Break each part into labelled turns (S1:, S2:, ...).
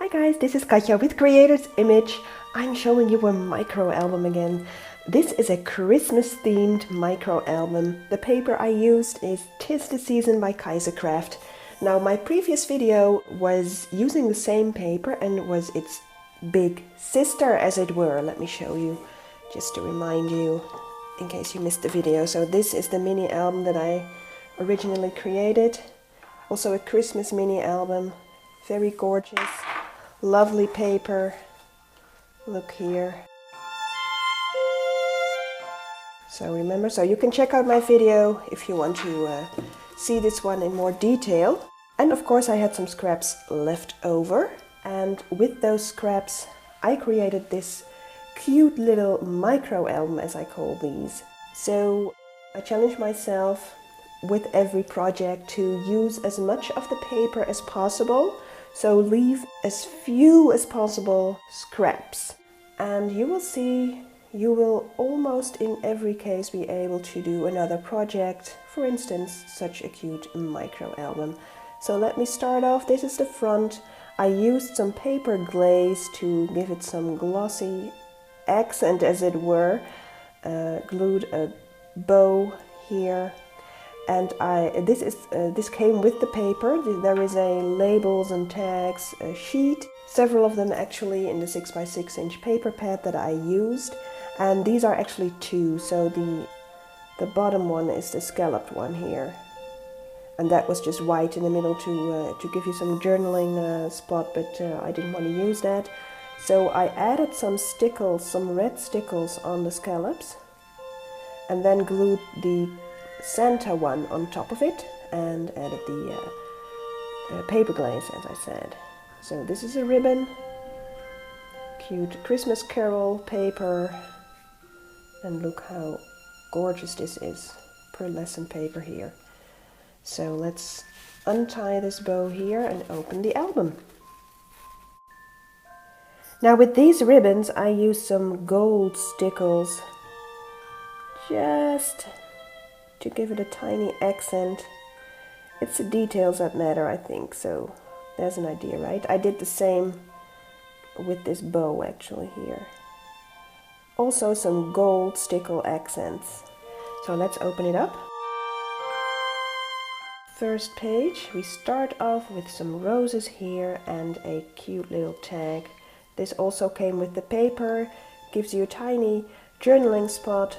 S1: Hi guys, this is Katja with Creator's Image. I'm showing you a micro album again. This is a Christmas themed micro album. The paper I used is 'Tis the Season by Kaisercraft. Now my previous video was using the same paper and was its big sister, as it were. Let me show you just to remind you in case you missed the video. So this is the mini album that I originally created. Also a Christmas mini album. Very gorgeous. Lovely paper. Look here. So remember, so you can check out my video if you want to see this one in more detail. And of course I had some scraps left over. And with those scraps I created this cute little micro album, as I call these. So I challenge myself with every project to use as much of the paper as possible. So leave as few as possible scraps. And you will see, you will almost in every case be able to do another project. For instance, such a cute micro album. So let me start off. This is the front. I used some paper glaze to give it some glossy accent, as it were. Glued a bow here. And this came with the paper. There is a labels and tags sheet, several of them actually in the 6x6 inch paper pad that I used. And these are actually two, so the bottom one is the scalloped one here. And that was just white in the middle to give you some journaling spot, but I didn't want to use that. So I added some stickles, some red stickles on the scallops, and then glued the Santa one on top of it and added the paper glaze, as I said. So this is a ribbon, cute Christmas Carol paper, and look how gorgeous this is, pearlescent paper here. So let's untie this bow here and open the album. Now with these ribbons I used some gold stickles just to give it a tiny accent. It's the details that matter, I think, so there's an idea, right? I did the same with this bow actually here. Also some gold stickle accents. So let's open it up. First page, we start off with some roses here and a cute little tag. This also came with the paper, gives you a tiny journaling spot.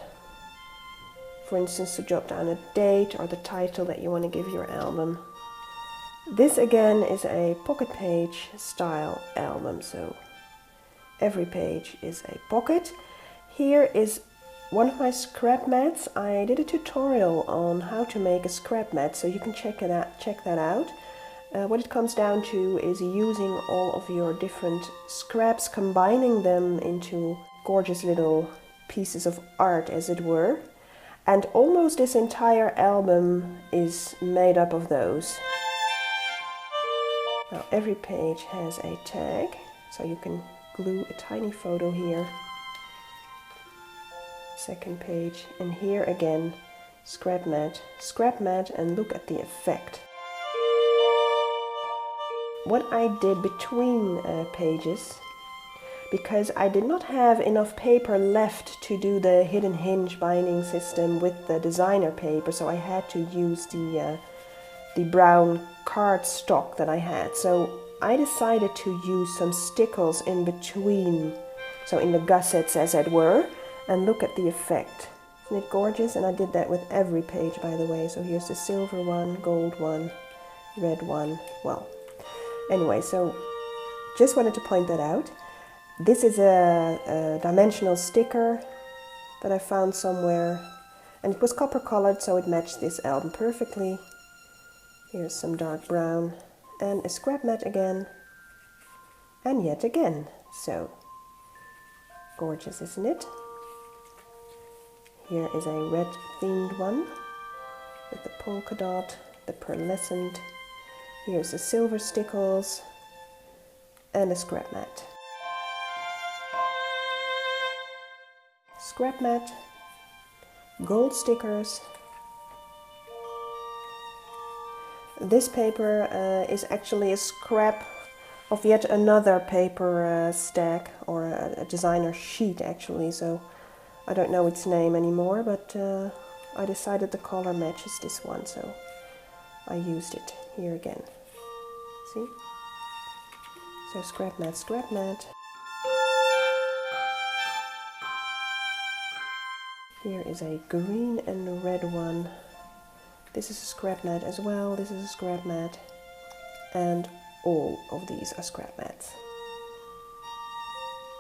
S1: For instance, to jot down a date or the title that you want to give your album. This again is a pocket page style album, so every page is a pocket. Here is one of my scrap mats. I did a tutorial on how to make a scrap mat, so you can check that out. What it comes down to is using all of your different scraps, combining them into gorgeous little pieces of art, as it were. And almost this entire album is made up of those. Now every page has a tag, so you can glue a tiny photo here. Second page, and here again, scrap mat, and look at the effect. What I did between pages, because I did not have enough paper left to do the hidden hinge binding system with the designer paper, so I had to use the brown cardstock that I had. So I decided to use some stickles in between, so in the gussets, as it were, and look at the effect. Isn't it gorgeous? And I did that with every page, by the way. So here's the silver one, gold one, red one. Well, anyway, so just wanted to point that out. This is a dimensional sticker that I found somewhere, and it was copper colored, so it matched this album perfectly. Here's some dark brown and a scrap mat again, and yet again. So gorgeous, isn't it? Here is a red themed one with the polka dot, the pearlescent. Here's the silver stickles and a scrap mat. Scrap mat, gold stickers. This paper is actually a scrap of yet another paper stack, or a designer sheet actually, so I don't know its name anymore, but I decided the color matches this one, so I used it here again. See? So scrap mat, scrap mat. Here is a green and red one. This is a scrap mat as well, this is a scrap mat. And all of these are scrap mats.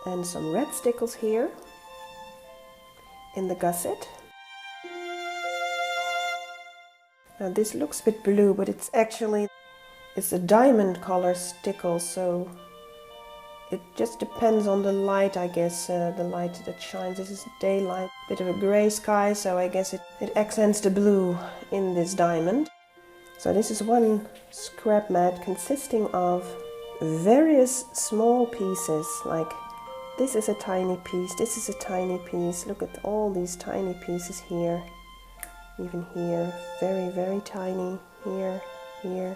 S1: And some red stickles here in the gusset. Now this looks a bit blue, but it's a diamond color stickle, so it just depends on the light, I guess, the light that shines. This is daylight, bit of a gray sky, so I guess it accents the blue in this diamond. So this is one scrap mat consisting of various small pieces, like this is a tiny piece, this is a tiny piece. Look at all these tiny pieces here, even here, very, very tiny, here, here.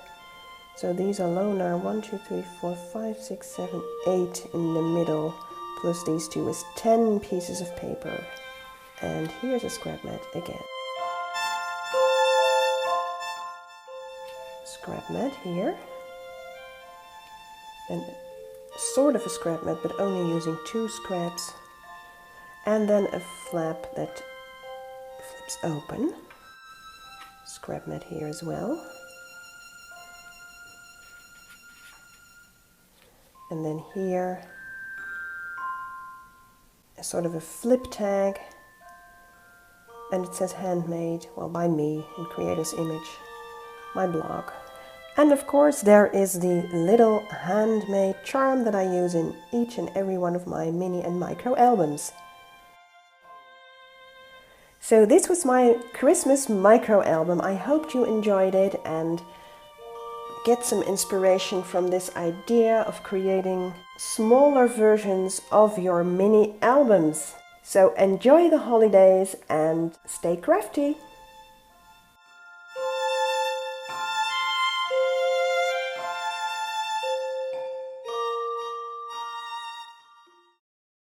S1: So these alone are 1, 2, 3, 4, 5, 6, 7, 8 in the middle, plus these two is 10 pieces of paper. And here's a scrap mat again. Scrap mat here. And sort of a scrap mat, but only using 2 scraps. And then a flap that flips open. Scrap mat here as well. And then here, a sort of a flip tag, and it says handmade, well, by me in Creator's Image, my blog. And of course there is the little handmade charm that I use in each and every one of my mini and micro albums. So this was my Christmas micro album. I hope you enjoyed it and get some inspiration from this idea of creating smaller versions of your mini albums. So enjoy the holidays and stay crafty!